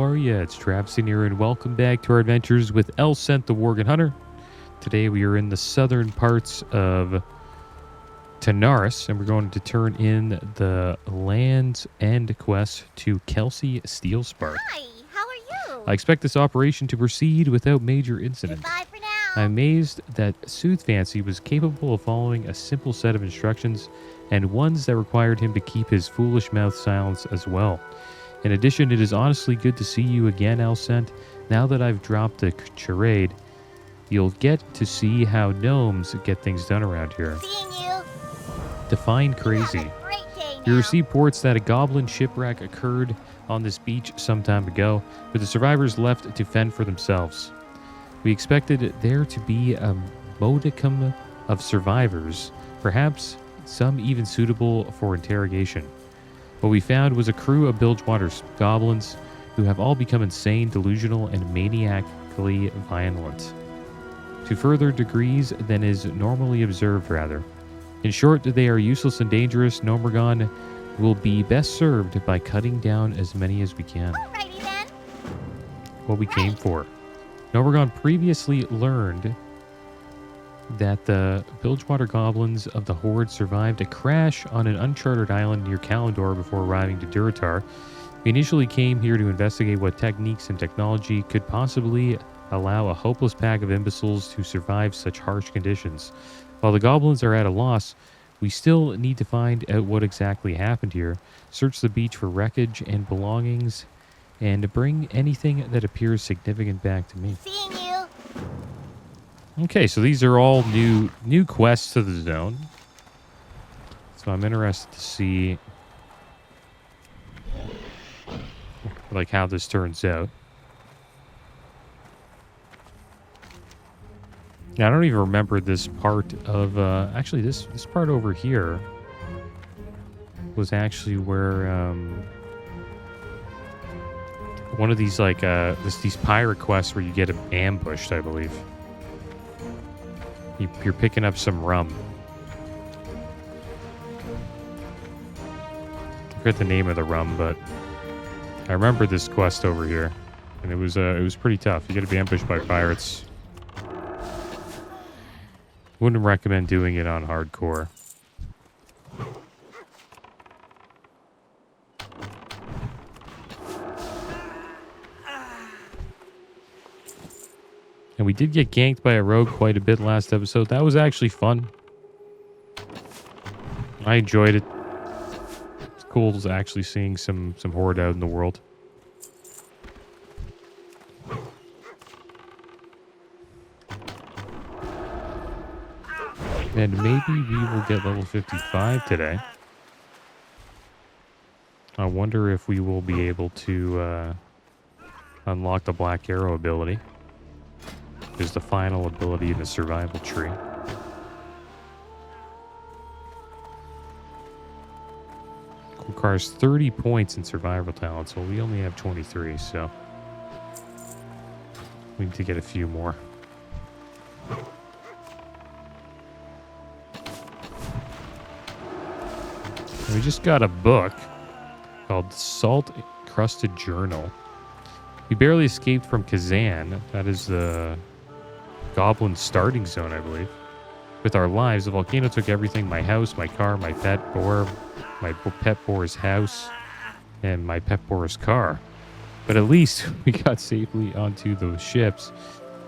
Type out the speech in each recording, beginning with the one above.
how are ya? It's Traviseen here, and welcome back to our adventures with Elsent the Worgen Hunter. Today we are in the southern parts of Tanaris, and we're going to turn in the Land's End quest to Kelsey Steelspark. Hi, how are you? I expect this operation to proceed without major incident. Goodbye for now. I'm amazed that Soothfancy was capable of following a simple set of instructions, and ones that required him to keep his foolish mouth silent as well. In addition, it is honestly good to see you again, Elsent. Now that I've dropped the charade, you'll get to see how gnomes get things done around here. Seeing you. Define crazy. Have a great day You now. received reports that a goblin shipwreck occurred on this beach some time ago, but the survivors left to fend for themselves. We expected there to be a modicum of survivors, perhaps some even suitable for interrogation. What we found was a crew of Bilgewater's goblins who have all become insane, delusional, and maniacally violent, to further degrees than is normally observed, rather. In short, they are useless and dangerous. Gnomergon will be best served by cutting down as many as we can. Alrighty then. What we came for. Gnomergon previously learned that the Bilgewater goblins of the Horde survived a crash on an uncharted island near Kalimdor before arriving to Durotar. We initially came here to investigate what techniques and technology could possibly allow a hopeless pack of imbeciles to survive such harsh conditions. While the goblins are at a loss, we still need to find out what exactly happened here, search the beach for wreckage and belongings, and bring anything that appears significant back to me. Seeing you. Okay, so these are all new quests to the zone. So I'm interested to see like how this turns out. I don't even remember this part of actually this part over here was actually where one of these like these pirate quests where you get ambushed, I believe. You're picking up some rum. I forget the name of the rum, but I remember this quest over here, and it was pretty tough. You got to be ambushed by pirates. Wouldn't recommend doing it on hardcore. And we did get ganked by a rogue quite a bit last episode. That was actually fun. I enjoyed it. It's cool actually seeing some horde out in the world. And maybe we will get level 55 today. I wonder if we will be able to unlock the Black Arrow ability. Is the final ability in the survival tree. Requires 30 points in survival talent, so we only have 23, so we need to get a few more. And we just got a book called Salt Crusted Journal. We barely escaped from Kazan. That is the Goblin starting zone, I believe. With our lives, the volcano took everything: my house, my car, my pet boar, my pet boar's house, and my pet boar's car. But at least we got safely onto those ships.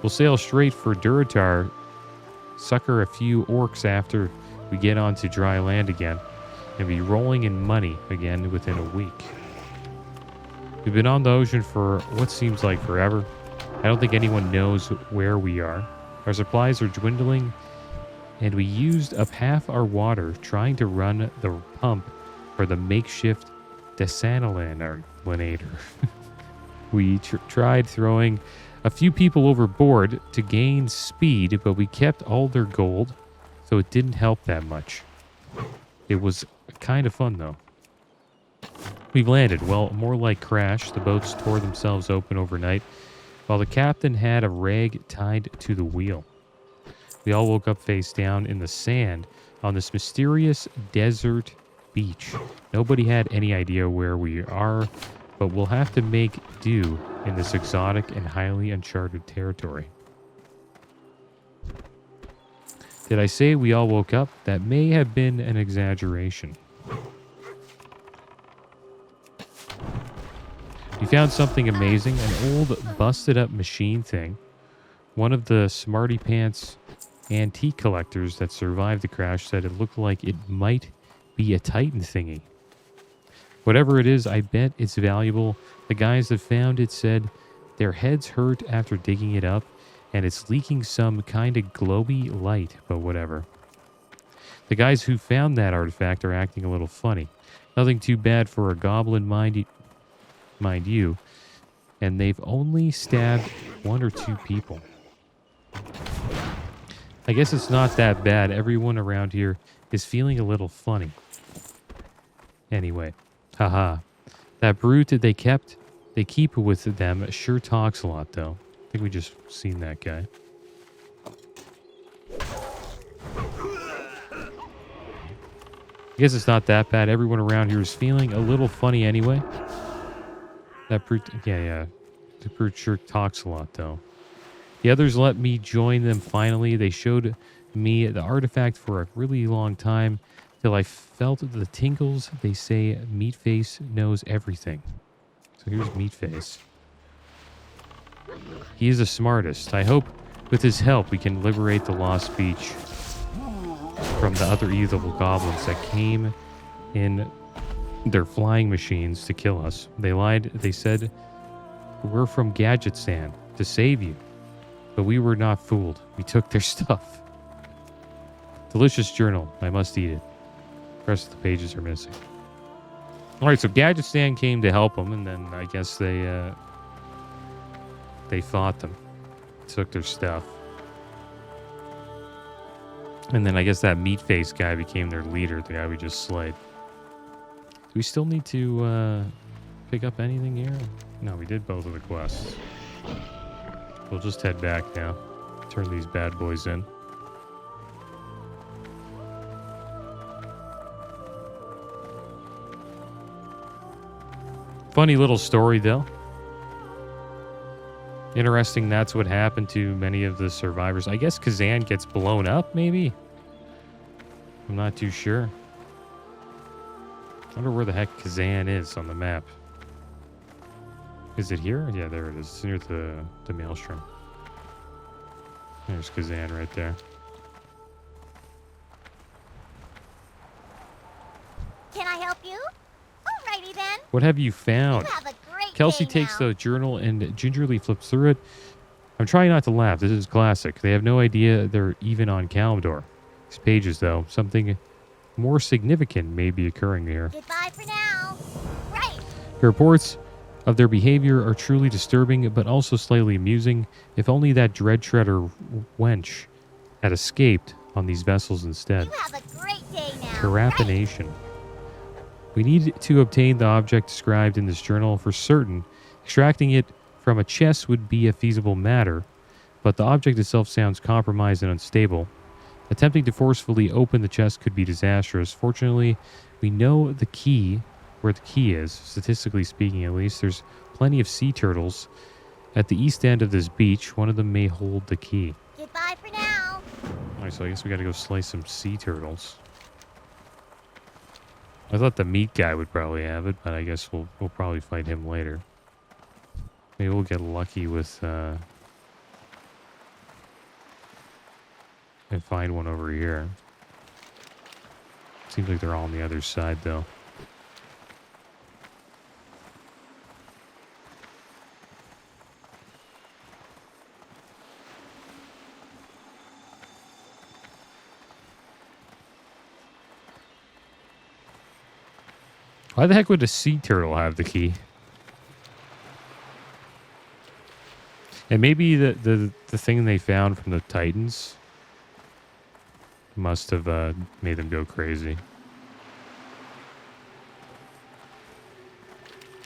We'll sail straight for Durotar, sucker a few orcs after we get onto dry land again, and be rolling in money again within a week. We've been on the ocean for what seems like forever. I don't think anyone knows where we are. Our supplies are dwindling, and we used up half our water trying to run the pump for the makeshift desalinator. We tried throwing a few people overboard to gain speed, but we kept all their gold, so it didn't help that much. It was kind of fun, though. We've landed. Well, more like crash. The boats tore themselves open overnight, while the captain had a rag tied to the wheel. We all woke up face down in the sand on this mysterious desert beach. Nobody had any idea where we are, but we'll have to make do in this exotic and highly uncharted territory. Did I say we all woke up? That may have been an exaggeration. We found something amazing, an old busted up machine thing. One of the smarty pants antique collectors that survived the crash said it looked like it might be a Titan thingy. Whatever it is, I bet it's valuable. The guys that found it said their heads hurt after digging it up, and it's leaking some kind of glowy light, but whatever. The guys who found that artifact are acting a little funny. Nothing too bad for a goblin, mind you, and they've only stabbed 1 or 2 people. I guess it's not that bad. Everyone around here is feeling a little funny. Anyway, haha. That brute that they keep with them sure talks a lot, though. I think we just seen that guy. I guess it's not that bad. Everyone around here is feeling a little funny anyway. That brute, yeah. The brute sure talks a lot, though. The others let me join them finally. They showed me the artifact for a really long time till I felt the tingles. They say Meatface knows everything. So here's Meatface. He is the smartest. I hope with his help we can liberate the Lost Beach from the other evil goblins that came in their flying machines to kill us. They lied. They said, we're from Gadgetstan to save you. But we were not fooled. We took their stuff. Delicious journal. I must eat it. The rest of the pages are missing. Alright, so Gadgetstan came to help them, and then I guess they fought them. Took their stuff. And then I guess that Meatface guy became their leader, the guy we just slayed. Do we still need to pick up anything here? No, we did both of the quests. We'll just head back now. Turn these bad boys in. Funny little story, though. Interesting, that's what happened to many of the survivors. I guess Kazan gets blown up, maybe? I'm not too sure. I wonder where the heck Kazan is on the map. Is it here? Yeah, there it is. It's near the maelstrom. There's Kazan right there. Can I help you? Alrighty then. What have you found? You have a great Kelsey day takes now. the journal and gingerly flips through it. I'm trying not to laugh. This is classic. They have no idea they're even on Kalimdor. These pages, though, something more significant may be occurring here. Goodbye for now. Right. The reports of their behavior are truly disturbing, but also slightly amusing. If only that dread shredder wench had escaped on these vessels instead. You have a great day now. Carapination. We need to obtain the object described in this journal for certain. Extracting it from a chest would be a feasible matter, but the object itself sounds compromised and unstable. Attempting to forcefully open the chest could be disastrous. Fortunately, we know the key, where the key is, statistically speaking at least. There's plenty of sea turtles at the east end of this beach. One of them may hold the key. Goodbye for now. Alright, so I guess we gotta go slay some sea turtles. I thought the meat guy would probably have it, but I guess we'll probably fight him later. Maybe we'll get lucky with and find one over here. Seems like they're all on the other side, though. Why the heck would a sea turtle have the key? And maybe the thing they found from the Titans must have made them go crazy.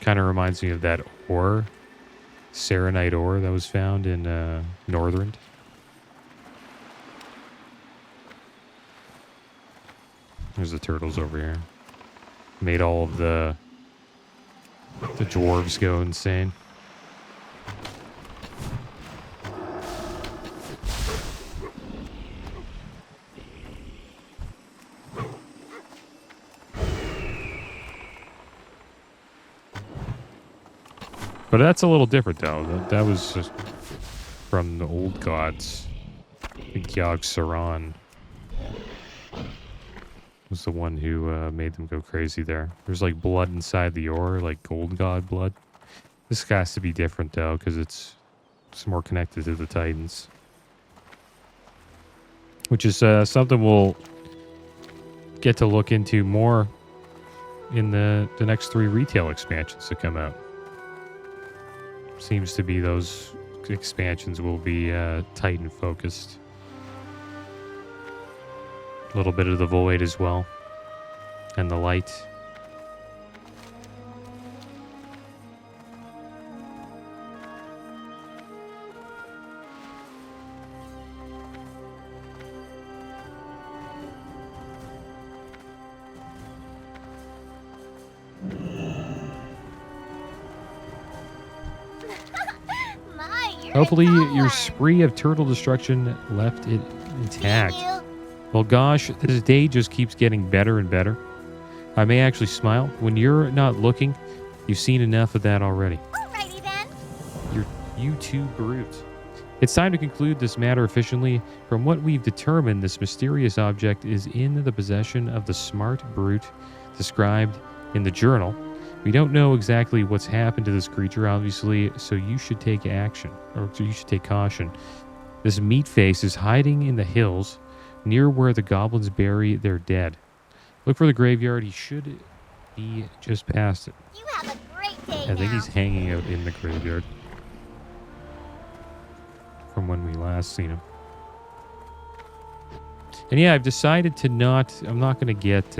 Kind of reminds me of that ore, Serenite ore that was found in Northrend. There's the turtles over here. Made all of the The dwarves go insane. But that's a little different, though. That was just from the old gods. The Gyog Saran was the one who made them go crazy there. There's like blood inside the ore, like gold god blood. This has to be different, though, because it's more connected to the Titans. Which is something we'll get to look into more in the next 3 retail expansions that come out. Seems to be those expansions will be Titan focused. A little bit of the void as well. And the light. Hopefully your spree of turtle destruction left it intact. Well, gosh, this day just keeps getting better and better. I may actually smile. When you're not looking, you've seen enough of that already. Alrighty then. You two brute. It's time to conclude this matter efficiently. From what we've determined, this mysterious object is in the possession of the smart brute described in the journal. We don't know exactly what's happened to this creature, obviously, so you should take action, or you should take caution. This meat face is hiding in the hills near where the goblins bury their dead. Look for the graveyard. He should be just past it. You have a great day I think now. he's hanging out in the graveyard from when we last seen him. And yeah, I've decided to not... I'm not going to get...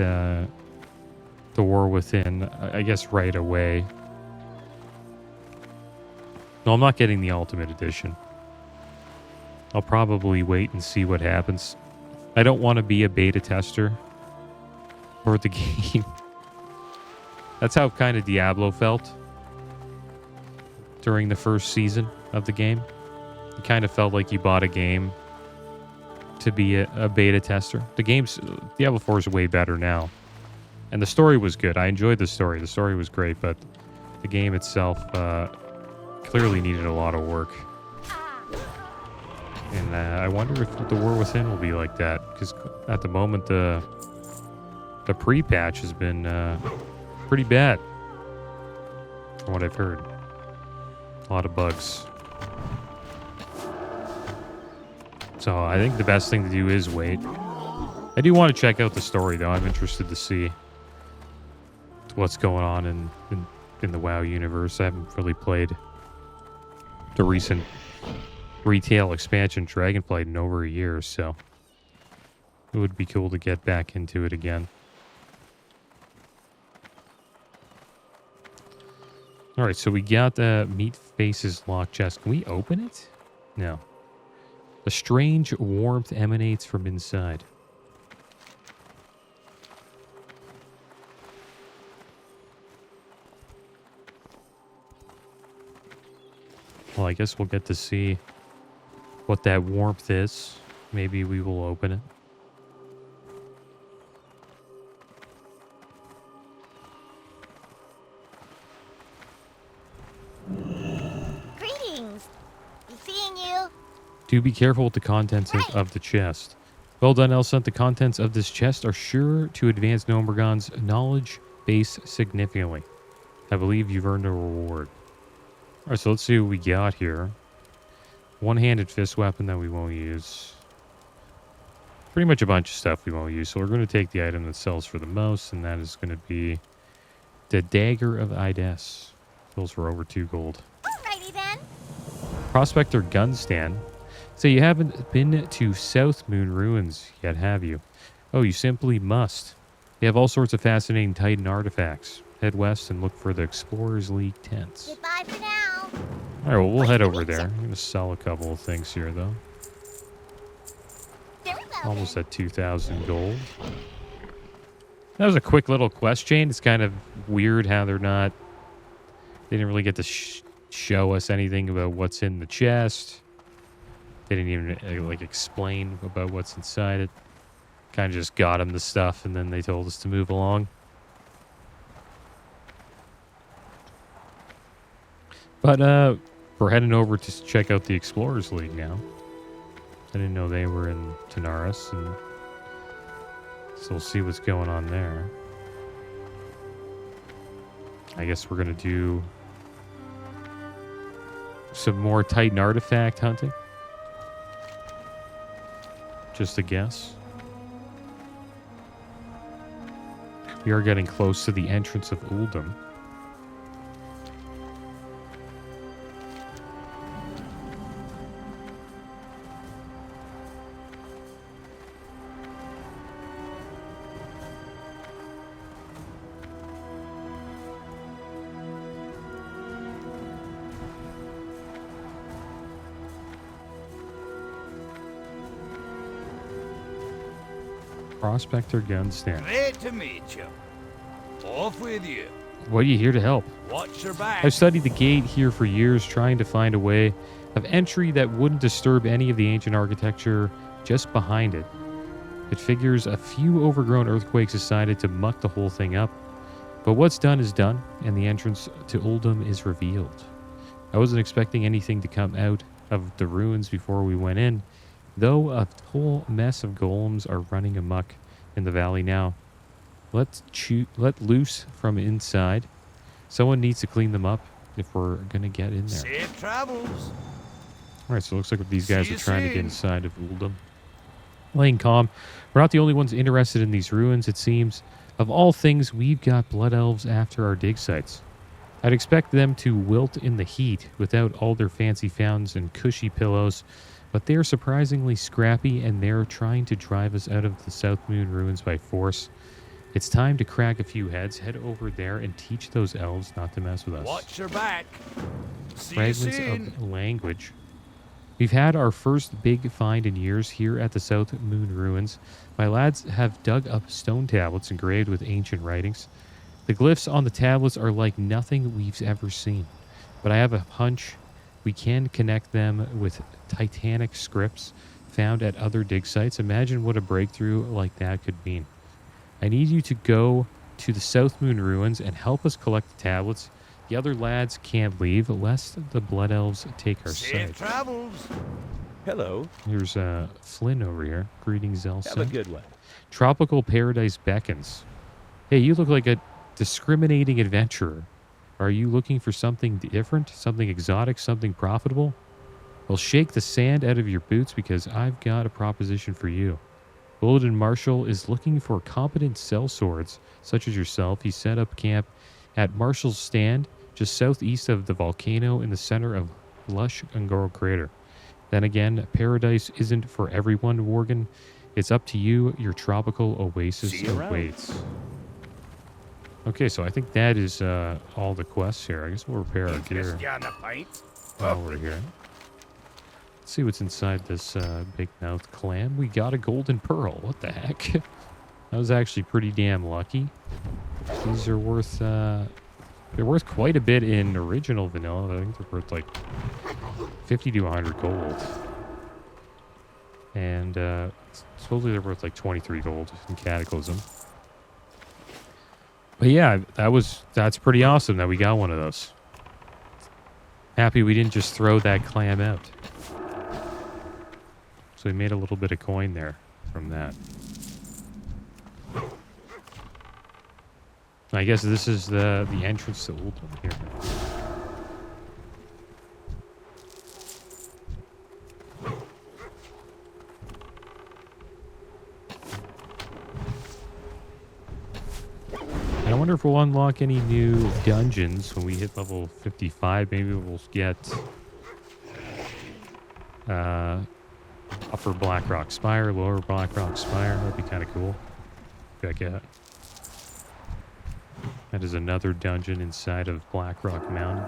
The War Within, I guess, right away. No, I'm not getting the Ultimate Edition. I'll probably wait and see what happens. I don't want to be a beta tester for the game. That's how kind of Diablo felt during the first season of the game. You kind of felt like you bought a game to be a beta tester. The game's... Diablo 4 is way better now. And the story was good. I enjoyed the story. The story was great, but the game itself clearly needed a lot of work. And I wonder if the War Within will be like that, because at the moment the pre-patch has been pretty bad, from what I've heard. A lot of bugs. So I think the best thing to do is wait. I do want to check out the story, though. I'm interested to see what's going on in the WoW universe. I haven't really played the recent retail expansion Dragonflight in over a year, so it would be cool to get back into it again. Alright, so we got the Meat Faces lock chest. Can we open it? No. A strange warmth emanates from inside. Well, I guess we'll get to see what that warmth is. Maybe we will open it. Greetings. Be seeing you. Do be careful with the contents of the chest. Well done, Elsent. The contents of this chest are sure to advance Gnomergon's knowledge base significantly. I believe you've earned a reward. Alright, so let's see what we got here. One-handed fist weapon that we won't use. Pretty much a bunch of stuff we won't use. So we're going to take the item that sells for the most, and that is going to be the Dagger of Addons. Sells for over 2 gold. Alrighty then. Prospector gun stand. So you haven't been to South Moon Ruins yet, have you? Oh, you simply must. They have all sorts of fascinating Titan artifacts. Head west and look for the Explorers League tents. Goodbye for now. All right, well, we'll head over there. I'm going to sell a couple of things here, though. Very well. Almost at 2,000 gold. That was a quick little quest chain. It's kind of weird how they're not They didn't really get to show us anything about what's in the chest. They didn't even like explain about what's inside it. Kind of just got them the stuff, and then they told us to move along. But we're heading over to check out the Explorers League now. I didn't know they were in Tanaris, and so we'll see what's going on there. I guess we're gonna do some more Titan artifact hunting. Just a guess. We are getting close to the entrance of Uldum. Prospector gun stand. Great to meet you. Off with you. What are you here to help? Watch your back. I've studied the gate here for years, trying to find a way of entry that wouldn't disturb any of the ancient architecture just behind it. It figures a few overgrown earthquakes decided to muck the whole thing up. But what's done is done, and the entrance to Uldum is revealed. I wasn't expecting anything to come out of the ruins before we went in, though a whole mess of golems are running amok in the valley now. Let loose from inside. Someone needs to clean them up if we're going to get in there. Safe travels. All right, so it looks like these guys See are you trying to get soon. inside of Uldum. Laying calm. We're not the only ones interested in these ruins, it seems. Of all things, we've got blood elves after our dig sites. I'd expect them to wilt in the heat without all their fancy fountains and cushy pillows, but they're surprisingly scrappy, and they're trying to drive us out of the South Moon ruins by force. It's time to crack a few heads, head over there, and teach those elves not to mess with us. Watch your back. See Fragments you soon. of language. We've had our first big find in years here at the South Moon ruins. My lads have dug up stone tablets engraved with ancient writings. The glyphs on the tablets are like nothing we've ever seen, but I have a hunch we can connect them with titanic scripts found at other dig sites. Imagine what a breakthrough like that could mean. I need you to go to the South Moon ruins and help us collect the tablets. The other lads can't leave lest the blood elves take our side. Safe travels. Hello. Here's Flynn over here. Greetings, Elsa. Have a good one. Tropical paradise beckons. Hey, you look like a discriminating adventurer. Are you looking for something different, something exotic, something profitable? Well, shake the sand out of your boots because I've got a proposition for you. Bulletin Marshall is looking for competent sellswords such as yourself. He set up camp at Marshall's Stand, just southeast of the volcano in the center of lush Ungoro Crater. Then again, paradise isn't for everyone, Worgen. It's up to you. Your tropical oasis See you around. awaits. Okay, so I think that is all the quests here. I guess we'll repair our gear Just on a pint. while we're here. Let's see what's inside this big mouth clam. We got a golden pearl. What the heck? That was actually pretty damn lucky. These are worth they're worth quite a bit in original vanilla. I think they're worth like 50 to 100 gold. And supposedly they're worth like 23 gold in Cataclysm. But yeah, that's pretty awesome that we got one of those. Happy we didn't just throw that clam out. So we made a little bit of coin there from that. I guess this is the entrance to Uldum here. And I wonder if we'll unlock any new dungeons when we hit level 55. Maybe we'll get upper Blackrock Spire, lower Blackrock Spire. That'd be kind of cool. Check out. That is another dungeon inside of Blackrock Mountain.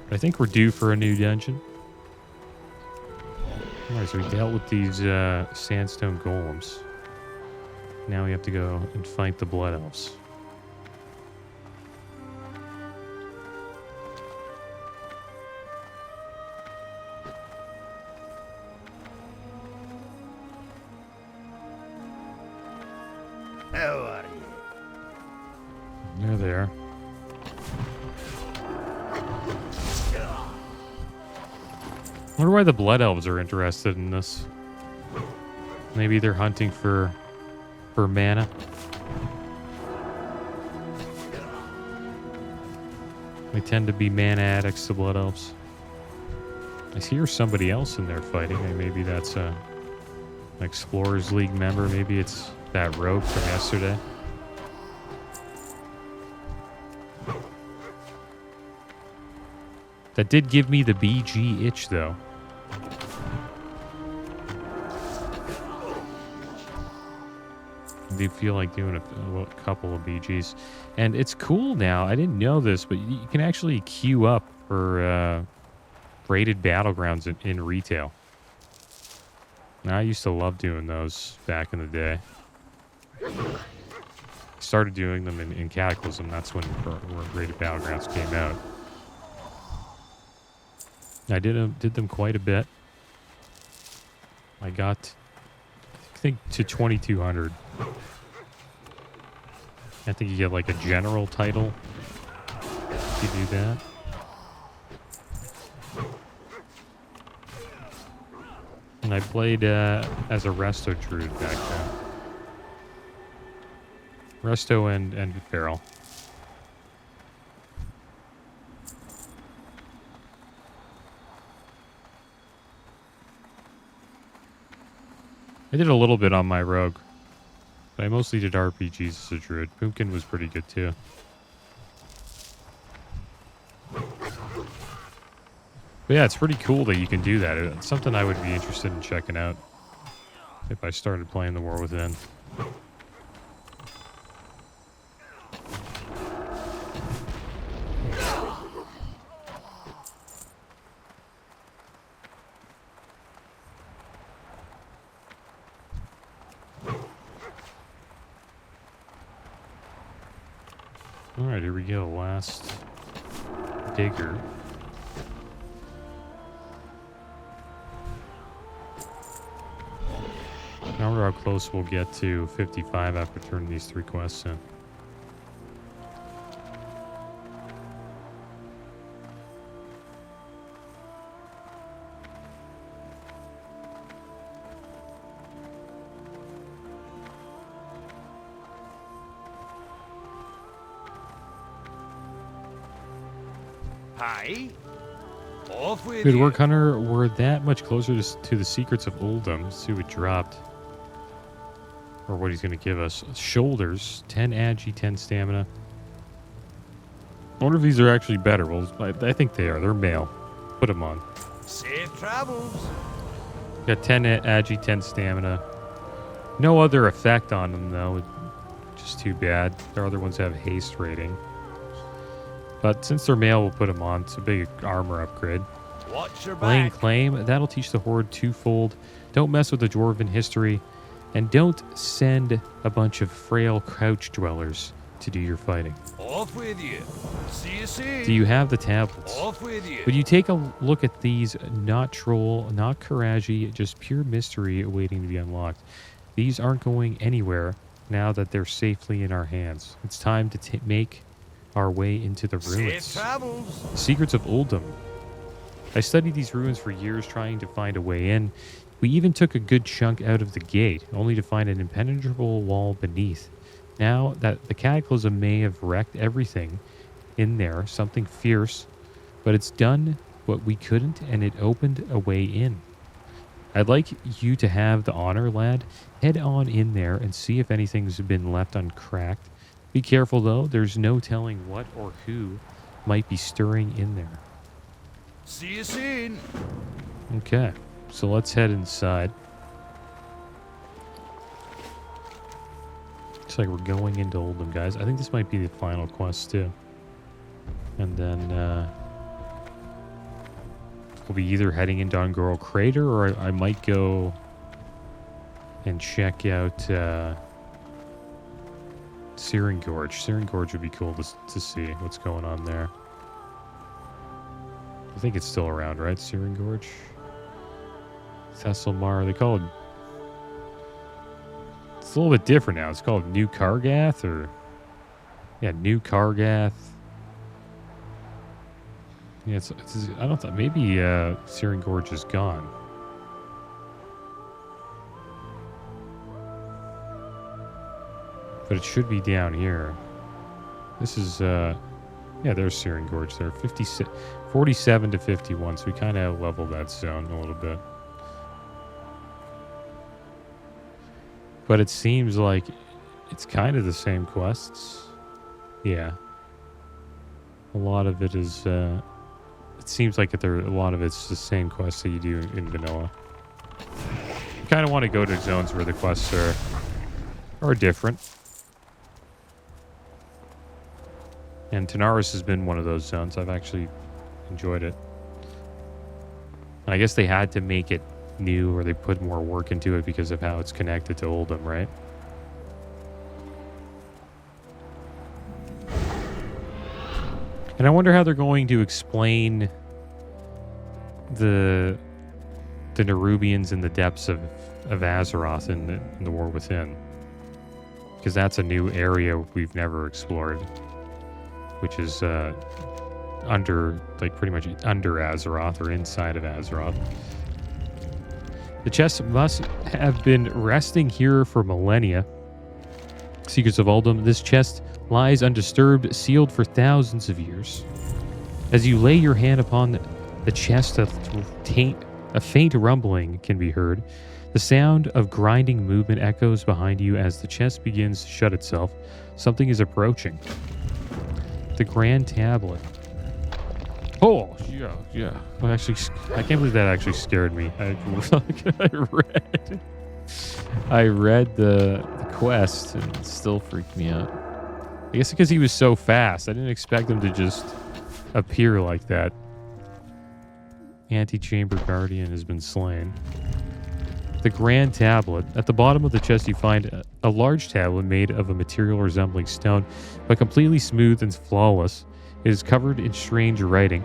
I think we're due for a new dungeon. Alright, so we dealt with these sandstone golems. Now we have to go and fight the Blood Elves. How are you? They're there. I wonder why the Blood Elves are interested in this. Maybe they're hunting for mana. They tend to be mana addicts, the Blood Elves. I hear somebody else in there fighting. Maybe that's an Explorers League member. Maybe it's that rogue from yesterday. That did give me the BG itch, though. I do feel like doing a couple of BGs. And it's cool now. I didn't know this, but you can actually queue up for rated battlegrounds in retail. Now, I used to love doing those back in the day. Started doing them in Cataclysm. That's when rated battlegrounds came out. I did them quite a bit. I got, I think, to 2200. I think you get like a general title if you do that. And I played as a Resto Druid back then. Resto and Feral. I did a little bit on my rogue, but I mostly did RPGs as a druid. Pumpkin was pretty good too. But yeah, it's pretty cool that you can do that. It's something I would be interested in checking out if I started playing the War Within. Alright, here we go. Last digger. I wonder how close we'll get to 55 after turning these 3 quests in. Hi. Off with Good you. work, Hunter. We're that much closer to the secrets of Uldum. Let's see what dropped. Or what he's going to give us. Shoulders, 10 agi, 10 stamina. I wonder if these are actually better. Well, I think they are. They're male. Put them on. Safe travels. Got 10 agi, 10 stamina. No other effect on them, though. Just too bad. Their other ones have haste rating. But since they're male, we'll put them on. It's a big armor upgrade. Watch your Laying back. claim. That'll teach the Horde twofold. Don't mess with the Dwarven history. And don't send a bunch of frail crouch dwellers to do your fighting. Off with you. See you soon. Do you have the tablets? Off with you. Would you take a look at these? Not troll, not Karaji, just pure mystery awaiting to be unlocked. These aren't going anywhere now that they're safely in our hands. It's time to make our way into the ruins. Safe travels. Secrets of Uldum. I studied these ruins for years trying to find a way in. We even took a good chunk out of the gate, only to find an impenetrable wall beneath. Now that the Cataclysm may have wrecked everything in there, something fierce, but it's done what we couldn't, and it opened a way in. I'd like you to have the honor, lad. Head on in there and see if anything's been left uncracked. Be careful, though. There's no telling what or who might be stirring in there. See you soon. Okay, so let's head inside. Looks like we're going into Uldum, guys. I think this might be the final quest, too. And then we'll be either heading into Ungoro Crater, or I might go and check out Searing Gorge. Searing Gorge would be cool to see what's going on there. I think it's still around, right? Searing Gorge? Thesselmar. They call it... It's a little bit different now. It's called New Kargath, or... Yeah, New Kargath. Yeah, it's I don't think... Maybe Searing Gorge is gone. But it should be down here. This is... Yeah, there's Searing Gorge there. 47 to 51, so we kind of leveled that zone a little bit. But it seems like it's kind of the same quests. Yeah. A lot of it is... it seems like a lot of it's the same quests that you do in vanilla. You kind of want to go to zones where the quests are different. And Tanaris has been one of those zones. I've actually enjoyed it. And I guess they had to make it new, or they put more work into it because of how it's connected to Uldum, right? And I wonder how they're going to explain the Nerubians in the depths of Azeroth in the War Within. Because that's a new area we've never explored. Which is under, like, pretty much under Azeroth or inside of Azeroth. The chest must have been resting here for millennia. Secrets of Uldum. This chest lies undisturbed, sealed for thousands of years. As you lay your hand upon the chest, a faint rumbling can be heard. The sound of grinding movement echoes behind you as the chest begins to shut itself. Something is approaching. The Grand Tablet. Oh, yeah. Well, actually, I can't believe that actually scared me. I read the quest and it still freaked me out. I guess because he was so fast. I didn't expect him to just appear like that. Antechamber Guardian has been slain. The Grand Tablet. At the bottom of the chest, you find a large tablet made of a material resembling stone, but completely smooth and flawless. It is covered in strange writing.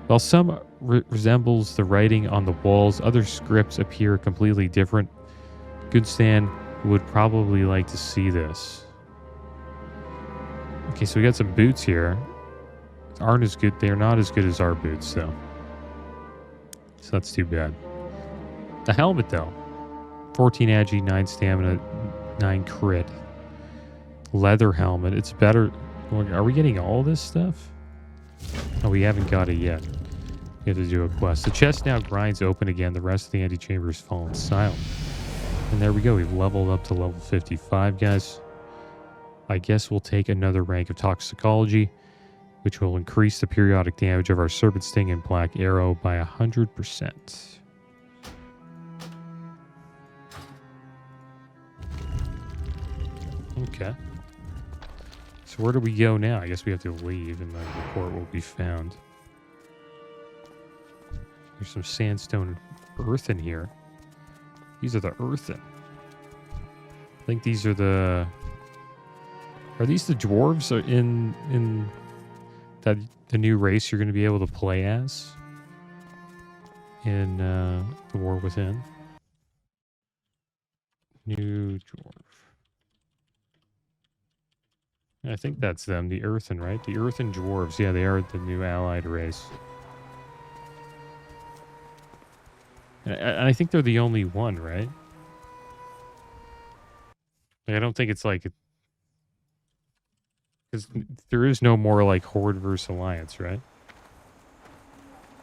While some resembles the writing on the walls, other scripts appear completely different. Goodstan would probably like to see this. Okay, so we got some boots here. Aren't as good. They're not as good as our boots, though. So that's too bad. The helmet, though. 14 agi, 9 stamina, 9 crit. Leather helmet. It's better. Are we getting all this stuff? Oh, we haven't got it yet. We have to do a quest. The chest now grinds open again. The rest of the antechamber has fallen silent. And there we go. We've leveled up to level 55, guys. I guess we'll take another rank of toxicology, which will increase the periodic damage of our Serpent Sting and Black Arrow by 100%. Okay. So where do we go now? I guess we have to leave and the report will be found. There's some sandstone earthen here. These are the earthen. I think these are the... Are these the dwarves in that the new race you're going to be able to play as in the War Within? New dwarf. I think that's them, the Earthen, right? The Earthen Dwarves. Yeah, they are the new allied race. And I think they're the only one, right? Like, I don't think it's like... Because there is no more like Horde versus Alliance, right?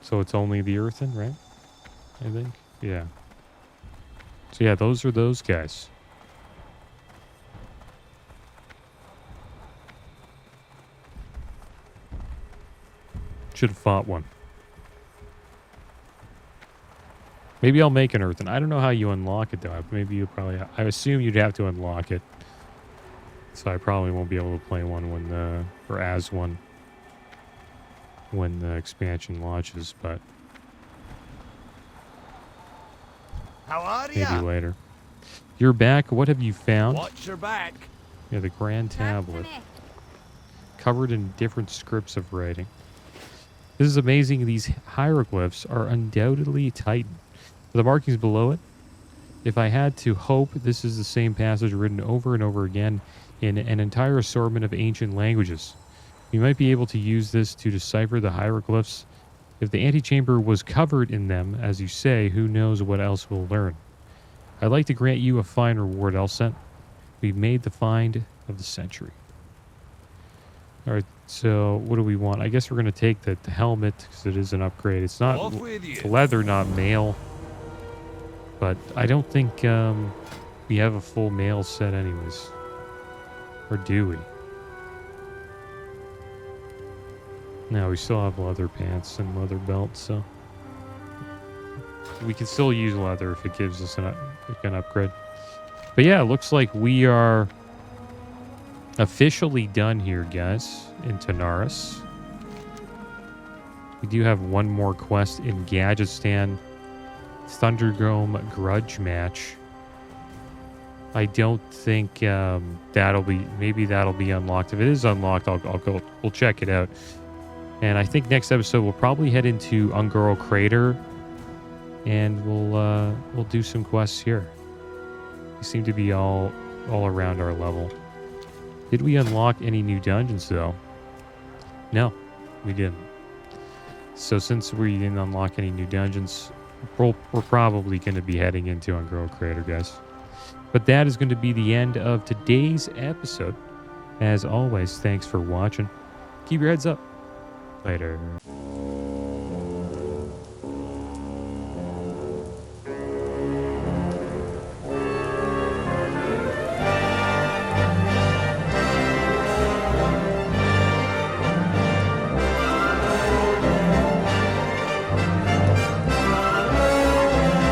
So it's only the Earthen, right? I think. Yeah. So yeah, those are those guys. Should have fought one. Maybe I'll make an Earthen. I don't know how you unlock it though. Maybe you probably... I assume you'd have to unlock it. So I probably won't be able to play one when the... Or as one. When the expansion launches, but... How are maybe ya? later. You're back. What have you found? Watch your back. Yeah, the Grand Tablet. Covered in different scripts of writing. This is amazing. These hieroglyphs are undoubtedly Titan. The markings below it, if I had to hope, this is the same passage written over and over again in an entire assortment of ancient languages. You might be able to use this to decipher the hieroglyphs. If the antechamber was covered in them, as you say, who knows what else we'll learn. I'd like to grant you a fine reward, Elsent. We've made the find of the century. Alright, so what do we want? I guess we're going to take the helmet, because it is an upgrade. It's not it's leather, not mail. But I don't think we have a full mail set anyways. Or do we? No, we still have leather pants and leather belts, so... We can still use leather if it gives us an upgrade. But yeah, it looks like we are officially done here, guys, in Tanaris. We do have one more quest in Gadgetstan. Thunderdome Grudge Match. I don't think that'll be... Maybe that'll be unlocked. If it is unlocked, I'll go... We'll check it out. And I think next episode we'll probably head into Ungoro Crater. And we'll do some quests here. They seem to be all around our level. Did we unlock any new dungeons though? No, we didn't. So since we didn't unlock any new dungeons, we're probably going to be heading into Ungoro Crater, guys. But that is going to be the end of today's episode. As always, thanks for watching. Keep your heads up. Later.